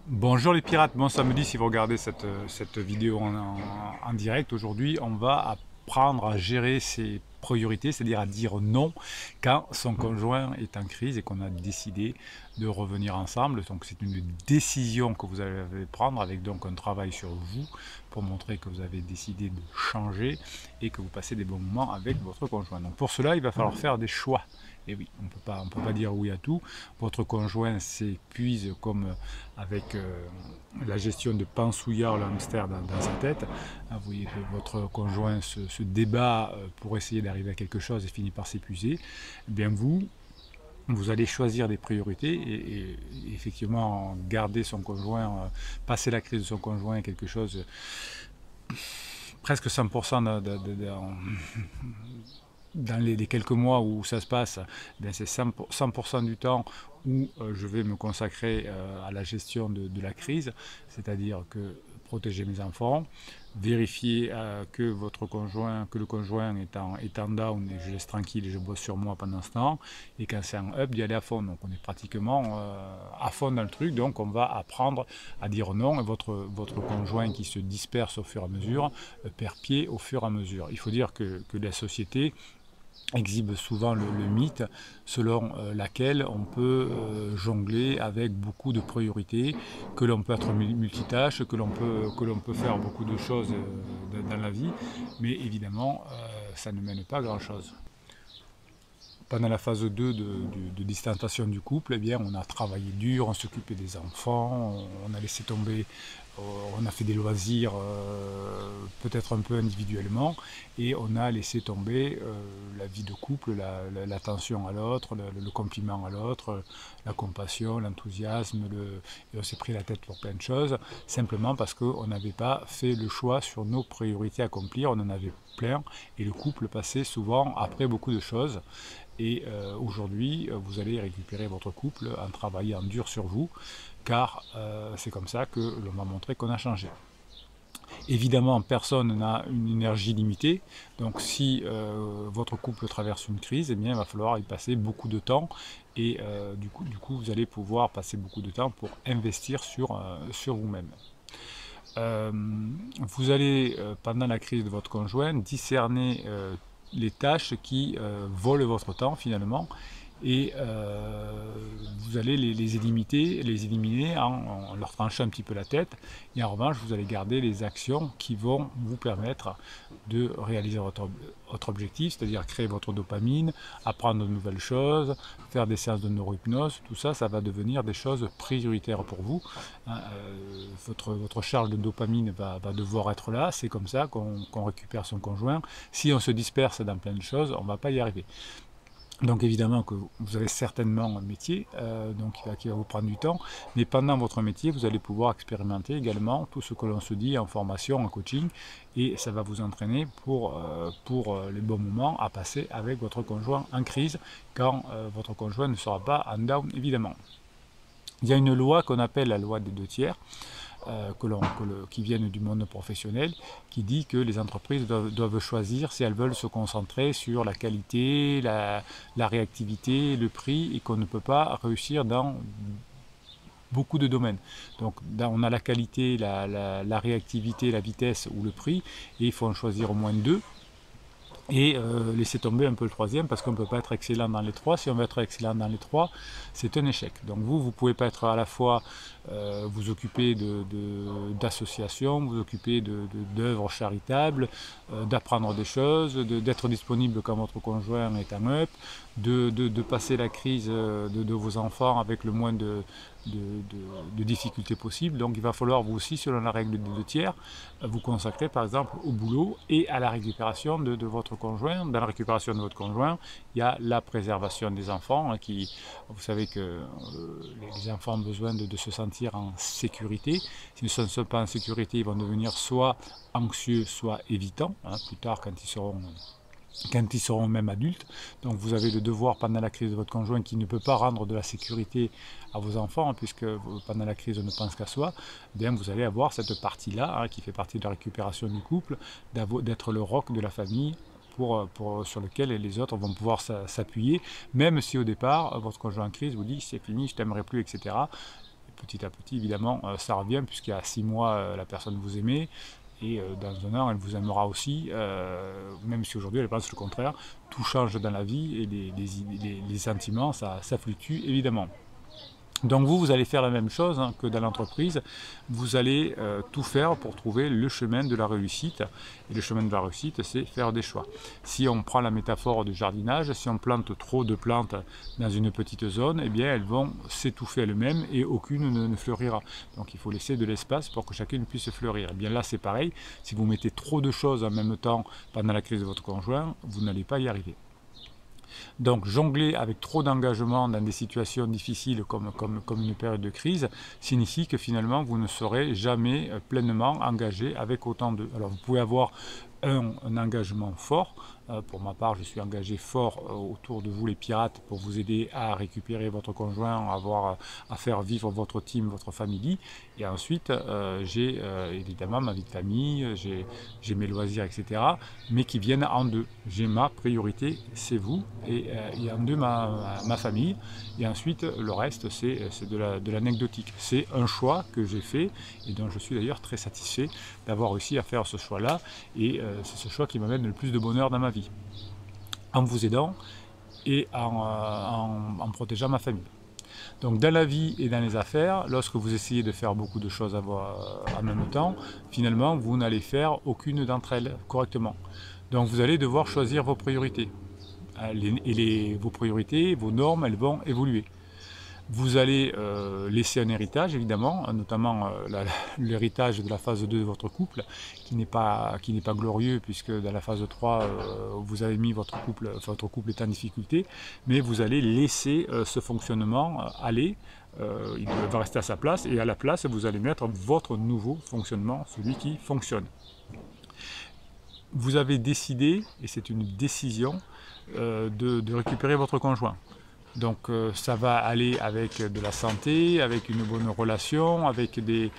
Bonjour les pirates, bon samedi si vous regardez cette vidéo en direct. Aujourd'hui on va apprendre à gérer ses priorités, c'est-à-dire à dire non quand son conjoint est en crise et qu'on a décidé de revenir ensemble. Donc c'est une décision que vous allez prendre avec donc un travail sur vous pour montrer que vous avez décidé de changer et que vous passez des bons moments avec votre conjoint. Donc pour cela il va falloir faire des choix. Et oui, on peut pas dire oui à tout. Votre conjoint s'épuise comme avec la gestion de pansouillard le hamster dans sa tête. Vous voyez que votre conjoint se débat pour essayer d'arriver à quelque chose et finit par s'épuiser. Eh bien vous allez choisir des priorités et effectivement garder son conjoint, passer la crise de son conjoint est quelque chose presque 100% dans les quelques mois où ça se passe, c'est 100% du temps où je vais me consacrer à la gestion de la crise, c'est-à-dire que protéger mes enfants, vérifier que le conjoint est en down et je laisse tranquille et je bosse sur moi pendant ce temps, et quand c'est en up, d'y aller à fond. Donc on est pratiquement à fond dans le truc, donc on va apprendre à dire non, et votre conjoint qui se disperse au fur et à mesure perd pied au fur et à mesure. Il faut dire que la société exhibe souvent le mythe selon laquelle on peut jongler avec beaucoup de priorités, que l'on peut être multitâche, que l'on peut faire beaucoup de choses dans la vie, mais évidemment ça ne mène pas à grand chose. Pendant la phase 2 de distanciation du couple, eh bien, on a travaillé dur, on s'occupait des enfants, on a laissé tomber, on a fait des loisirs peut-être un peu individuellement, et on a laissé tomber la vie de couple, l'attention à l'autre, le compliment à l'autre, la compassion, l'enthousiasme, et on s'est pris la tête pour plein de choses, simplement parce qu'on n'avait pas fait le choix sur nos priorités à accomplir, on en avait plein, et le couple passait souvent après beaucoup de choses. Et aujourd'hui, vous allez récupérer votre couple en travaillant dur sur vous, car c'est comme ça que l'on va montrer qu'on a changé. Évidemment, personne n'a une énergie limitée, donc si votre couple traverse une crise, eh bien, il va falloir y passer beaucoup de temps, et du coup, vous allez pouvoir passer beaucoup de temps pour investir sur vous-même. Vous allez, pendant la crise de votre conjoint, discerner les tâches qui volent votre temps finalement, et vous allez les éliminer en leur tranchant un petit peu la tête, et en revanche vous allez garder les actions qui vont vous permettre de réaliser votre objectif, c'est-à-dire créer votre dopamine, apprendre de nouvelles choses, faire des séances de neurohypnose. Tout ça, ça va devenir des choses prioritaires pour vous. Votre charge de dopamine va devoir être là, c'est comme ça qu'on récupère son conjoint. Si on se disperse dans plein de choses, on ne va pas y arriver. Donc évidemment que vous avez certainement un métier qui va vous prendre du temps, mais pendant votre métier, vous allez pouvoir expérimenter également tout ce que l'on se dit en formation, en coaching, et ça va vous entraîner pour les bons moments à passer avec votre conjoint en crise, quand votre conjoint ne sera pas en down évidemment. Il y a une loi qu'on appelle la loi des 2 tiers, qui viennent du monde professionnel, qui dit que les entreprises doivent choisir si elles veulent se concentrer sur la qualité, la réactivité, le prix, et qu'on ne peut pas réussir dans beaucoup de domaines. Donc on a la qualité, la réactivité, la vitesse ou le prix, et il faut en choisir au moins 2. Et laisser tomber un peu le troisième, parce qu'on ne peut pas être excellent dans les 3. Si on veut être excellent dans les 3, c'est un échec. Donc vous ne pouvez pas être à la fois vous occuper d'associations, vous occuper d'œuvres charitables, d'apprendre des choses, d'être disponible quand votre conjoint est en up, de passer la crise de vos enfants avec le moins de difficultés possibles. Donc il va falloir vous aussi, selon la règle des 2 tiers, vous consacrer par exemple au boulot et à la récupération de votre conjoint. Dans la récupération de votre conjoint, il y a la préservation des enfants, vous savez que les enfants ont besoin de se sentir en sécurité. S'ils ne sont pas en sécurité, ils vont devenir soit anxieux, soit évitants, plus tard quand ils seront même adultes. Donc vous avez le devoir pendant la crise de votre conjoint, qui ne peut pas rendre de la sécurité à vos enfants, puisque pendant la crise on ne pense qu'à soi. Eh bien vous allez avoir cette partie-là, qui fait partie de la récupération du couple, d'être le roc de la famille, sur lequel les autres vont pouvoir s'appuyer, même si au départ votre conjoint en crise vous dit c'est fini, je t'aimerai plus, etc. petit à petit, évidemment, ça revient, puisqu'il y a 6 mois, la personne vous aimait, et dans un an, elle vous aimera aussi, même si aujourd'hui elle pense le contraire. Tout change dans la vie, et les sentiments, ça fluctue, évidemment. Donc vous allez faire la même chose que dans l'entreprise, vous allez tout faire pour trouver le chemin de la réussite. Et le chemin de la réussite, c'est faire des choix. Si on prend la métaphore du jardinage, si on plante trop de plantes dans une petite zone, eh bien elles vont s'étouffer elles-mêmes et aucune ne fleurira. Donc il faut laisser de l'espace pour que chacune puisse fleurir. Et bien là c'est pareil, si vous mettez trop de choses en même temps pendant la crise de votre conjoint, vous n'allez pas y arriver. Donc jongler avec trop d'engagement dans des situations difficiles comme une période de crise signifie que finalement vous ne serez jamais pleinement engagé avec autant de... Alors vous pouvez avoir un engagement fort. Pour ma part, je suis engagé fort autour de vous les pirates pour vous aider à récupérer votre conjoint, à faire vivre votre team, votre famille. Et ensuite, j'ai évidemment ma vie de famille, j'ai mes loisirs, etc. Mais qui viennent en deux. J'ai ma priorité, c'est vous, et en deux ma famille. Et ensuite, le reste, c'est de l'anecdotique. C'est un choix que j'ai fait et dont je suis d'ailleurs très satisfait d'avoir réussi à faire ce choix-là. Et c'est ce choix qui m'amène le plus de bonheur dans ma vie, en vous aidant et en protégeant ma famille. Donc dans la vie et dans les affaires, lorsque vous essayez de faire beaucoup de choses en même temps, finalement vous n'allez faire aucune d'entre elles correctement. Donc vous allez devoir choisir vos priorités. Vos priorités, vos normes, elles vont évoluer. Vous allez laisser un héritage, évidemment, notamment l'héritage de la phase 2 de votre couple, qui n'est pas glorieux, puisque dans la phase 3, vous avez mis votre couple est en difficulté, mais vous allez laisser ce fonctionnement aller, il va rester à sa place, et à la place, vous allez mettre votre nouveau fonctionnement, celui qui fonctionne. Vous avez décidé, et c'est une décision, de récupérer votre conjoint. Donc ça va aller avec de la santé, avec une bonne relation, avec des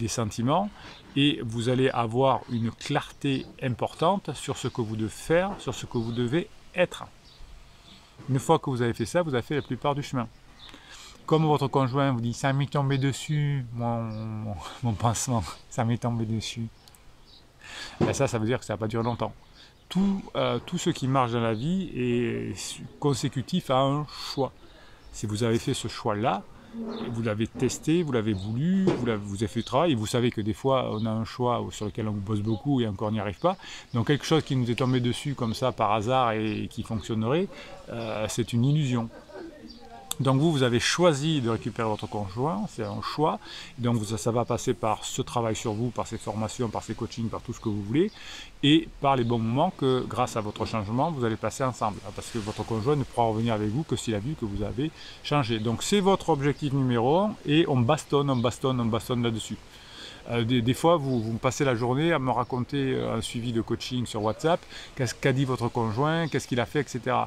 sentiments, et vous allez avoir une clarté importante sur ce que vous devez faire, sur ce que vous devez être. Une fois que vous avez fait ça, vous avez fait la plupart du chemin. Comme votre conjoint vous dit « ça m'est tombé dessus, mon pansement, ça m'est tombé dessus », ben ça veut dire que ça ne va pas durer longtemps. Tout ce qui marche dans la vie est consécutif à un choix. Si vous avez fait ce choix-là, vous l'avez testé, vous l'avez voulu, vous avez fait le travail, et vous savez que des fois on a un choix sur lequel on bosse beaucoup et encore on n'y arrive pas. Donc quelque chose qui nous est tombé dessus comme ça par hasard et qui fonctionnerait, c'est une illusion. Donc vous avez choisi de récupérer votre conjoint, c'est un choix, donc ça va passer par ce travail sur vous, par ces formations, par ces coachings, par tout ce que vous voulez, et par les bons moments que, grâce à votre changement, vous allez passer ensemble, parce que votre conjoint ne pourra revenir avec vous que s'il a vu que vous avez changé. Donc c'est votre objectif numéro 1, et on bastonne là-dessus. Des fois, vous me passez la journée à me raconter un suivi de coaching sur WhatsApp, qu'est-ce qu'a dit votre conjoint, qu'est-ce qu'il a fait, etc.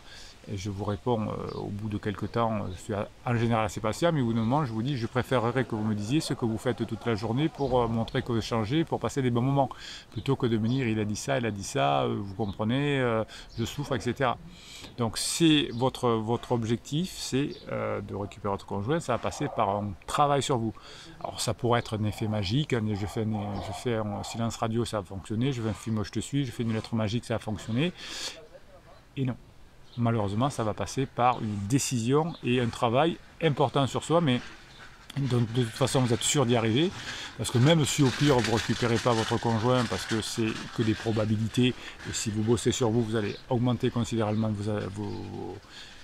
Et je vous réponds au bout de quelques temps, je suis en général assez patient, mais au bout d'un moment, je vous dis, je préférerais que vous me disiez ce que vous faites toute la journée pour montrer que vous changez, pour passer des bons moments, plutôt que de me dire, il a dit ça, vous comprenez, je souffre, etc. Donc c'est votre objectif, c'est de récupérer votre conjoint, ça va passer par un travail sur vous. Alors ça pourrait être un effet magique, je fais un silence radio, ça va fonctionner, je fais un film, je te suis, je fais une lettre magique, ça va fonctionner, et non. Malheureusement, ça va passer par une décision et un travail important sur soi, mais de toute façon, vous êtes sûr d'y arriver, parce que même si au pire, vous ne récupérez pas votre conjoint, parce que c'est que des probabilités, et si vous bossez sur vous, vous allez augmenter considérablement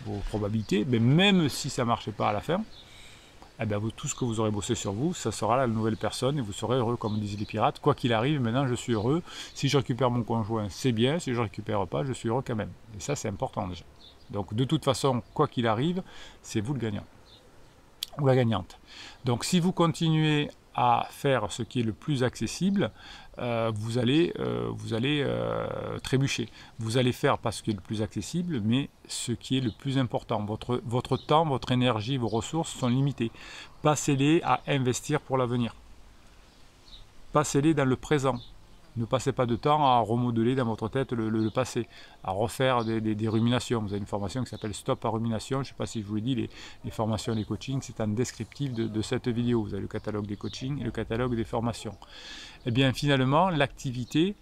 vos probabilités, mais même si ça ne marchait pas à la fin, eh bien, tout ce que vous aurez bossé sur vous, ça sera la nouvelle personne et vous serez heureux, comme disaient les pirates. Quoi qu'il arrive, maintenant je suis heureux. Si je récupère mon conjoint, c'est bien. Si je ne récupère pas, je suis heureux quand même. Et ça, c'est important déjà. Donc de toute façon, quoi qu'il arrive, c'est vous le gagnant ou la gagnante. Donc si vous continuez à faire ce qui est le plus accessible, vous allez trébucher. Vous allez faire pas ce qui est le plus accessible, mais ce qui est le plus important. Votre temps, votre énergie, vos ressources sont limitées. Passez-les à investir pour l'avenir. Passez-les dans le présent. Ne passez pas de temps à remodeler dans votre tête le passé, à refaire des ruminations. Vous avez une formation qui s'appelle Stop à rumination. Je ne sais pas si je vous l'ai dit, les formations, les coachings, c'est un descriptif de cette vidéo. Vous avez le catalogue des coachings et le catalogue des formations. Et bien finalement, l'activité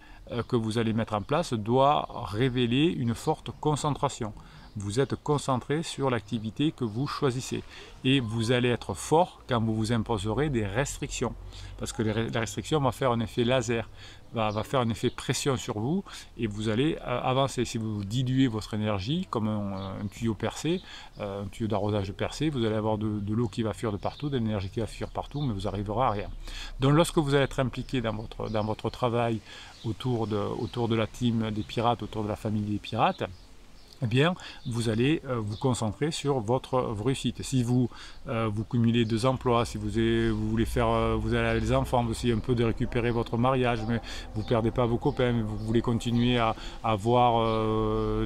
que vous allez mettre en place doit révéler une forte concentration. Vous êtes concentré sur l'activité que vous choisissez et vous allez être fort quand vous vous imposerez des restrictions, parce que la restriction va faire un effet laser, va faire un effet pression sur vous et vous allez avancer. Si vous diluez votre énergie comme un tuyau percé, un tuyau d'arrosage percé, vous allez avoir de l'eau qui va fuir de partout, de l'énergie qui va fuir partout, mais vous n'arriverez à rien. Donc lorsque vous allez être impliqué dans votre travail autour de la team des pirates, autour de la famille des pirates, eh bien, vous allez vous concentrer sur votre réussite. Si vous cumulez 2 emplois, si vous voulez faire, vous avez des enfants, vous essayez un peu de récupérer votre mariage, mais vous ne perdez pas vos copains, mais vous voulez continuer à voir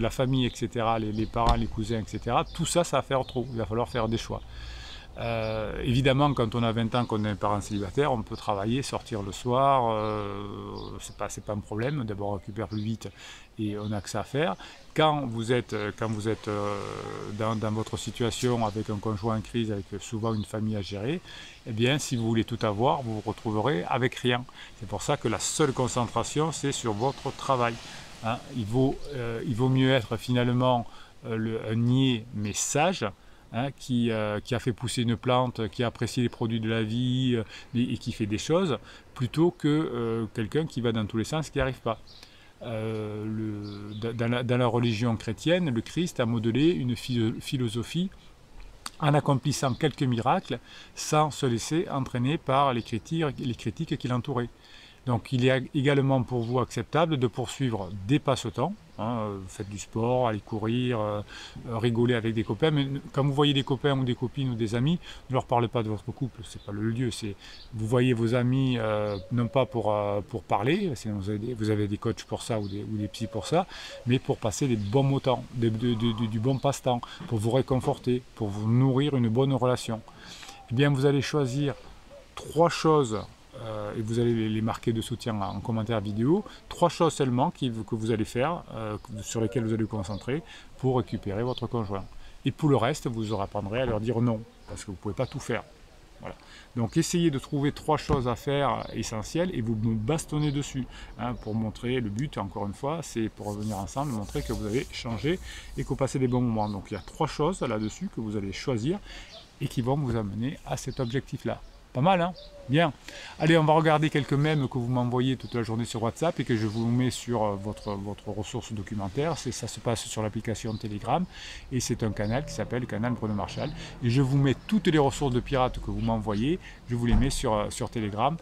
la famille, etc., les parents, les cousins, etc., tout ça, ça va faire trop. Il va falloir faire des choix. Évidemment, quand on a 20 ans, qu'on est un parent célibataire, on peut travailler, sortir le soir, c'est pas un problème. D'abord, on récupère plus vite et on a que ça à faire. Quand vous êtes dans votre situation avec un conjoint en crise, avec souvent une famille à gérer, eh bien, si vous voulez tout avoir, vous vous retrouverez avec rien. C'est pour ça que la seule concentration, c'est sur votre travail. Hein. Il vaut mieux être finalement un niais mais sage, hein, qui a fait pousser une plante, qui apprécie les produits de la vie et qui fait des choses, plutôt que quelqu'un qui va dans tous les sens, qui n'y arrive pas. Dans la religion chrétienne, le Christ a modelé une philosophie en accomplissant quelques miracles sans se laisser entraîner par les critiques qui l'entouraient. Donc il est également pour vous acceptable de poursuivre des passe-temps, hein, faites du sport, allez courir, rigoler avec des copains, mais quand vous voyez des copains ou des copines ou des amis, ne leur parlez pas de votre couple, c'est pas le lieu, vous voyez vos amis non pas pour parler, sinon vous avez des coachs pour ça ou des psys pour ça, mais pour passer des bons moments, du bon passe-temps, pour vous réconforter, pour vous nourrir une bonne relation. Eh bien vous allez choisir 3 choses et vous allez les marquer de soutien en commentaire vidéo, 3 choses seulement que vous allez faire, sur lesquelles vous allez vous concentrer pour récupérer votre conjoint. Et pour le reste, vous apprendrez à leur dire non, parce que vous ne pouvez pas tout faire. Voilà. Donc essayez de trouver 3 choses à faire essentielles et vous me bastonnez dessus, hein, pour montrer le but, encore une fois, c'est pour revenir ensemble, montrer que vous avez changé et que vous passez des bons moments. Donc il y a 3 choses là-dessus que vous allez choisir et qui vont vous amener à cet objectif-là. Pas mal, hein? Bien. Allez, on va regarder quelques mèmes que vous m'envoyez toute la journée sur WhatsApp et que je vous mets sur votre ressource documentaire. Ça se passe sur l'application Telegram et c'est un canal qui s'appelle le canal Bruno Marchal. Et je vous mets toutes les ressources de pirates que vous m'envoyez, je vous les mets sur Telegram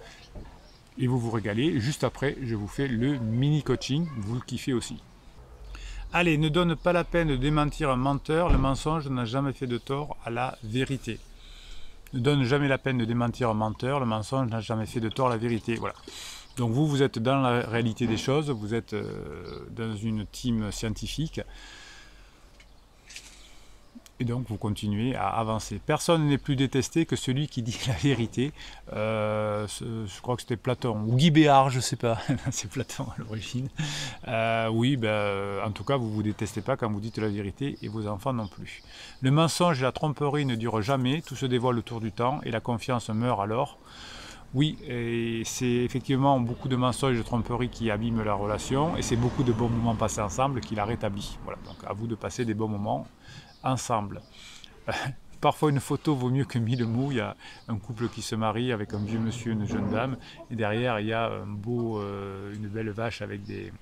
et vous vous régalez. Juste après, je vous fais le mini coaching, vous le kiffez aussi. Allez, ne donne pas la peine de démentir un menteur, le mensonge n'a jamais fait de tort à la vérité. Ne donne jamais la peine de démentir un menteur, le mensonge n'a jamais fait de tort à la vérité. Voilà. Donc vous êtes dans la réalité des choses, vous êtes dans une team scientifique, et donc vous continuez à avancer. Personne n'est plus détesté que celui qui dit la vérité. Je crois que c'était Platon, ou Guy Béard, je ne sais pas, c'est Platon à l'origine. Oui, en tout cas, vous ne vous détestez pas quand vous dites la vérité, et vos enfants non plus. Le mensonge et la tromperie ne durent jamais, tout se dévoile autour du temps, et la confiance meurt alors. Oui, et c'est effectivement beaucoup de mensonges et de tromperies qui abîment la relation, et c'est beaucoup de bons moments passés ensemble qui la rétablit. Voilà, donc à vous de passer des bons moments ensemble. Parfois une photo vaut mieux que 1000 mots. Il y a un couple qui se marie avec un vieux monsieur et une jeune dame, et derrière il y a une belle vache avec des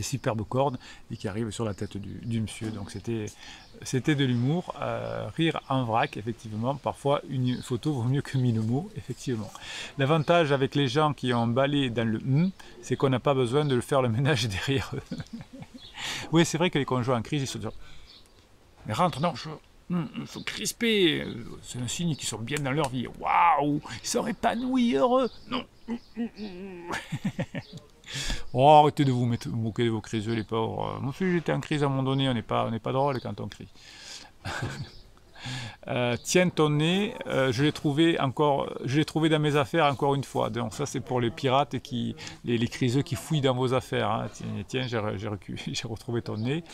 superbes cornes et qui arrive sur la tête du monsieur. Donc c'était de l'humour, rire en vrac, effectivement. Parfois une photo vaut mieux que 1000 mots, effectivement. L'avantage avec les gens qui ont emballé dans le c'est qu'on n'a pas besoin de faire le ménage derrière eux. Oui, c'est vrai que les conjoints en crise, ils se disent mais rentre, non, il faut crisper, c'est un signe qu'ils sont bien dans leur vie. Waouh, ils sont épanouis, heureux. Non. Oh, arrêtez de vous moquer de vos criseux, les pauvres. Moi aussi, j'étais en crise à un moment donné, on n'est pas drôle quand on crie. Tiens ton nez, je l'ai trouvé dans mes affaires encore une fois. Donc ça c'est pour les pirates les criseux qui fouillent dans vos affaires. Hein. Tiens, j'ai retrouvé ton nez.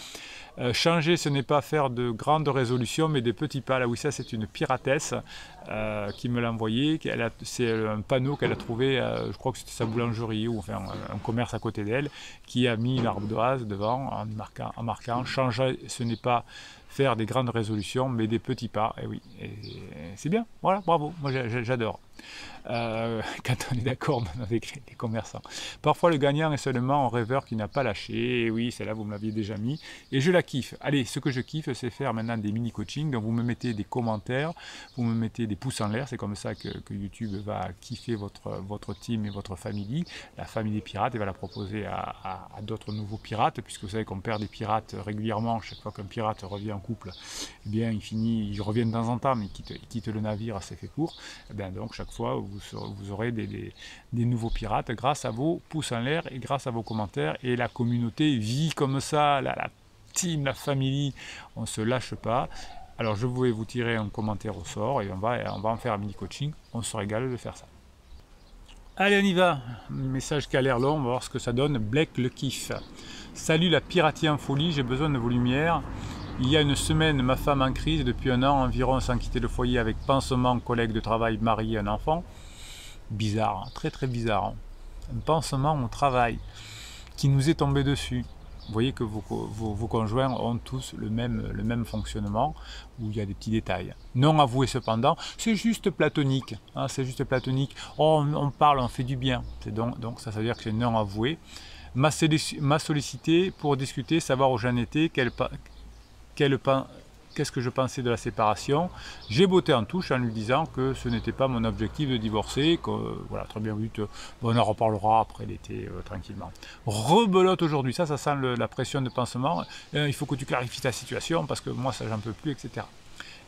Changer, ce n'est pas faire de grandes résolutions, mais des petits pas. Là oui, ça c'est une piratesse qui me l'a envoyé. C'est un panneau qu'elle a trouvé, je crois que c'était sa boulangerie ou enfin un commerce à côté d'elle, qui a mis une ardoise devant en marquant changer, ce n'est pas faire des grandes résolutions, mais des petits pas. Et oui, c'est bien. Voilà, bravo. Moi j'adore. Quand on est d'accord avec les commerçants. Parfois le gagnant est seulement un rêveur qui n'a pas lâché, et oui, celle-là vous me l'aviez déjà mis, et je la kiffe. Allez, ce que je kiffe, c'est faire maintenant des mini-coachings, donc vous me mettez des commentaires, vous me mettez des pouces en l'air, c'est comme ça que YouTube va kiffer votre team et votre famille, la famille des pirates, et va la proposer à d'autres nouveaux pirates, puisque vous savez qu'on perd des pirates régulièrement, chaque fois qu'un pirate revient en couple, eh bien il revient de temps en temps, mais il quitte le navire assez fait pour, eh bien donc chaque fois vous aurez des nouveaux pirates grâce à vos pouces en l'air et grâce à vos commentaires, et la communauté vit comme ça, la team, la famille, on ne se lâche pas. Alors je vais vous tirer un commentaire au sort et on va en faire un mini coaching, on se régale de faire ça. Allez, on y va. Message qui a l'air long, on va voir ce que ça donne. Blake le kiffe. Salut la piraterie en folie, j'ai besoin de vos lumières. Il y a une semaine, ma femme en crise, depuis un an environ, sans quitter le foyer, avec pansement, collègue de travail, mari et un enfant. Bizarre, hein, très très bizarre. Hein. Un pansement au travail qui nous est tombé dessus. Vous voyez que vos conjoints ont tous le même fonctionnement, où il y a des petits détails. Non avoué cependant, c'est juste platonique. Hein, c'est juste platonique. Oh, on parle, on fait du bien. Donc ça veut dire que c'est non avoué. M'a sollicité pour discuter, savoir où j'en étais, qu'est-ce que je pensais de la séparation. J'ai botté en touche en lui disant que ce n'était pas mon objectif de divorcer, que voilà, très bien vu, on en reparlera après l'été tranquillement. Rebelote aujourd'hui, ça sent la pression de pansement, il faut que tu clarifies ta situation parce que moi ça j'en peux plus, etc.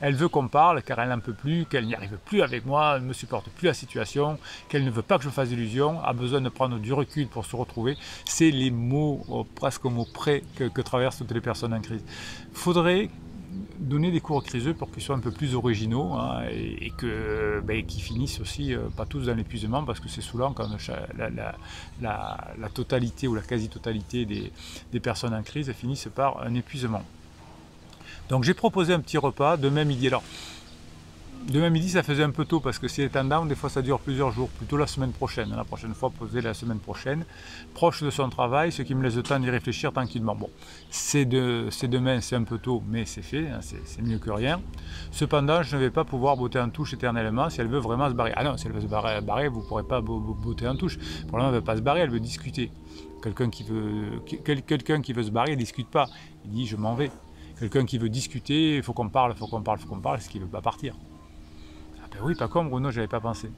Elle veut qu'on parle car elle n'en peut plus, qu'elle n'y arrive plus avec moi, elle ne me supporte plus la situation, qu'elle ne veut pas que je fasse d'illusions, a besoin de prendre du recul pour se retrouver. C'est les mots, presque aux mots près que traversent toutes les personnes en crise. Il faudrait donner des cours aux criseux pour qu'ils soient un peu plus originaux, hein, et qu'ils finissent aussi pas tous dans l'épuisement, parce que c'est saoulant quand la totalité ou la quasi-totalité des personnes en crise finissent par un épuisement. Donc j'ai proposé un petit repas demain midi. Alors, demain midi ça faisait un peu tôt parce que c'est tendance, des fois ça dure plusieurs jours, plutôt la semaine prochaine. La prochaine fois, poser la semaine prochaine, proche de son travail, ce qui me laisse le temps d'y réfléchir tranquillement. Bon, c'est demain, c'est un peu tôt, mais c'est fait, hein, c'est mieux que rien. Cependant, je ne vais pas pouvoir botter en touche éternellement si elle veut vraiment se barrer. Ah non, si elle veut se barrer, vous ne pourrez pas botter en touche. Pour l'instant, elle ne veut pas se barrer, elle veut discuter. Quelqu'un qui veut se barrer, il ne discute pas. Il dit je m'en vais. Quelqu'un qui veut discuter, il faut qu'on parle, est-ce qu'il ne veut pas partir? Ah ben oui, pas comme Bruno, j'avais pas pensé.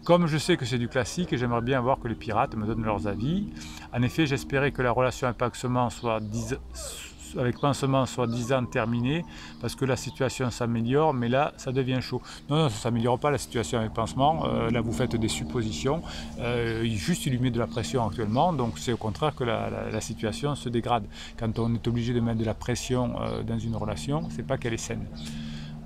Comme je sais que c'est du classique, j'aimerais bien voir que les pirates me donnent leurs avis. En effet, j'espérais que la relation avec pansement soit 10 ans terminée, parce que la situation s'améliore, mais là, ça devient chaud. Non, ça ne s'améliore pas la situation avec pansement, là vous faites des suppositions, juste il lui met de la pression actuellement, donc c'est au contraire que la situation se dégrade. Quand on est obligé de mettre de la pression dans une relation, c'est pas qu'elle est saine.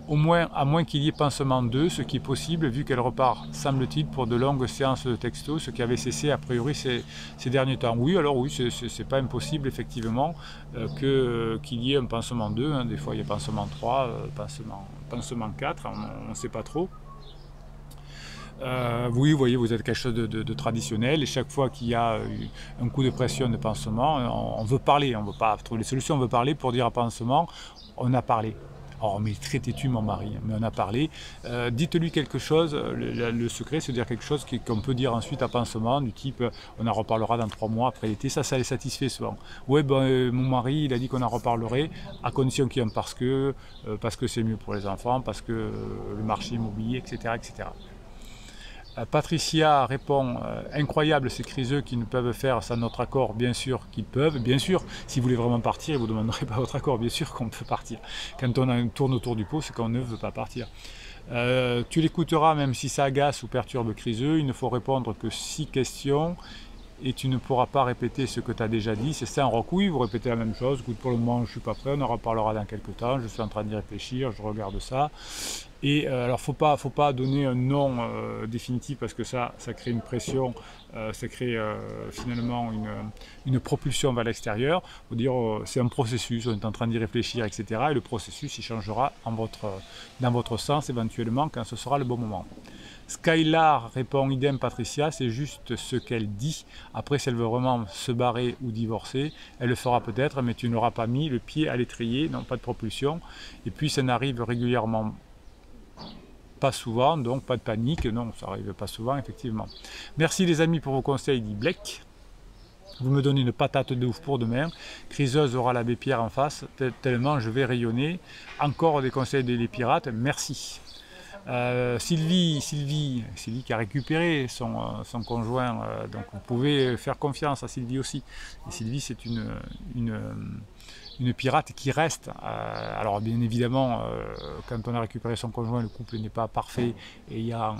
Au moins, à moins qu'il y ait pansement 2, ce qui est possible vu qu'elle repart, semble-t-il, pour de longues séances de texto, ce qui avait cessé a priori ces derniers temps. Oui, alors oui, c'est pas impossible effectivement qu'il y ait un pansement 2, hein. Des fois il y a pansement 3, pansement 4, on ne sait pas trop. Oui, vous voyez, vous êtes quelque chose de traditionnel, et chaque fois qu'il y a un coup de pression de pansement, on veut parler, on ne veut pas trouver des solutions, on veut parler pour dire à pansement, on a parlé. Oh, mais très têtu mon mari, mais on a parlé. Dites-lui quelque chose, le secret c'est de dire quelque chose qu'on peut dire ensuite à pansement, du type on en reparlera dans 3 mois après l'été, ça les satisfait souvent. Ouais, mon mari il a dit qu'on en reparlerait, à condition qu'il y ait un parce que c'est mieux pour les enfants, parce que le marché immobilier, etc. etc. Patricia répond, incroyable ces criseux qui ne peuvent faire sans notre accord, bien sûr qu'ils peuvent, bien sûr, si vous voulez vraiment partir, ils ne vous demanderaient pas votre accord, bien sûr qu'on peut partir. Quand on tourne autour du pot, c'est qu'on ne veut pas partir. Tu l'écouteras même si ça agace ou perturbe criseux, il ne faut répondre que 6 questions, et tu ne pourras pas répéter ce que tu as déjà dit. C'est ça un rock, oui, vous répétez la même chose. Écoute, pour le moment je ne suis pas prêt, on en reparlera dans quelques temps, je suis en train d'y réfléchir, je regarde ça. Et alors faut pas donner un nom définitif parce que ça crée une pression, ça crée finalement une propulsion vers l'extérieur. Il faut dire c'est un processus, on est en train d'y réfléchir, etc. Et le processus il changera dans votre sens éventuellement quand ce sera le bon moment. Skylar répond idem Patricia, c'est juste ce qu'elle dit. Après, si elle veut vraiment se barrer ou divorcer, elle le fera peut-être, mais tu n'auras pas mis le pied à l'étrier, non, pas de propulsion. Et puis, ça n'arrive régulièrement pas souvent, donc pas de panique. Non, ça n'arrive pas souvent, effectivement. Merci les amis pour vos conseils, dit Blake. Vous me donnez une patate de ouf pour demain. Criseuse aura l'abbé Pierre en face, tellement je vais rayonner. Encore des conseils des pirates, merci. Sylvie qui a récupéré son conjoint, donc vous pouvez faire confiance à Sylvie aussi. Et Sylvie c'est une pirate qui reste. Alors bien évidemment, quand on a récupéré son conjoint, le couple n'est pas parfait et il y a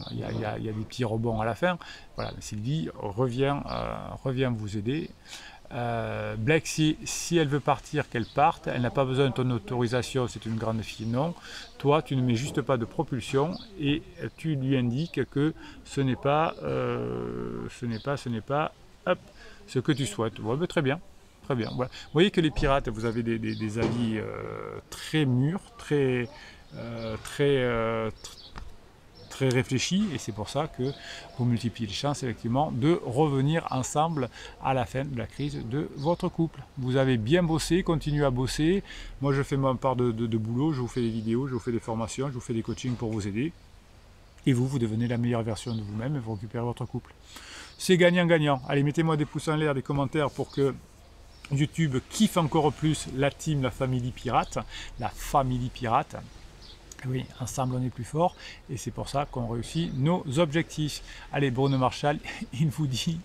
des petits rebonds à la fin. Voilà, Sylvie revient vous aider. Blake, si elle veut partir, qu'elle parte, elle n'a pas besoin de ton autorisation, c'est une grande fille, non. Toi, tu ne mets juste pas de propulsion et tu lui indiques que ce n'est pas hop, ce que tu souhaites. Ouais, ben, très bien. Très bien. Voilà. Vous voyez que les pirates, vous avez des avis très mûrs, très réfléchi et c'est pour ça que vous multipliez les chances effectivement de revenir ensemble à la fin de la crise de votre couple. Vous avez bien bossé, continuez à bosser. Moi je fais ma part de boulot, je vous fais des vidéos, je vous fais des formations, je vous fais des coachings pour vous aider. Et vous devenez la meilleure version de vous-même et vous récupérez votre couple. C'est gagnant-gagnant. Allez, mettez-moi des pouces en l'air, des commentaires pour que YouTube kiffe encore plus la team, la famille pirate. Oui, ensemble on est plus fort et c'est pour ça qu'on réussit nos objectifs. Allez, Bruno Marshall, il vous dit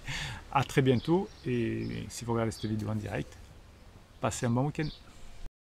à très bientôt et si vous regardez cette vidéo en direct, passez un bon week-end.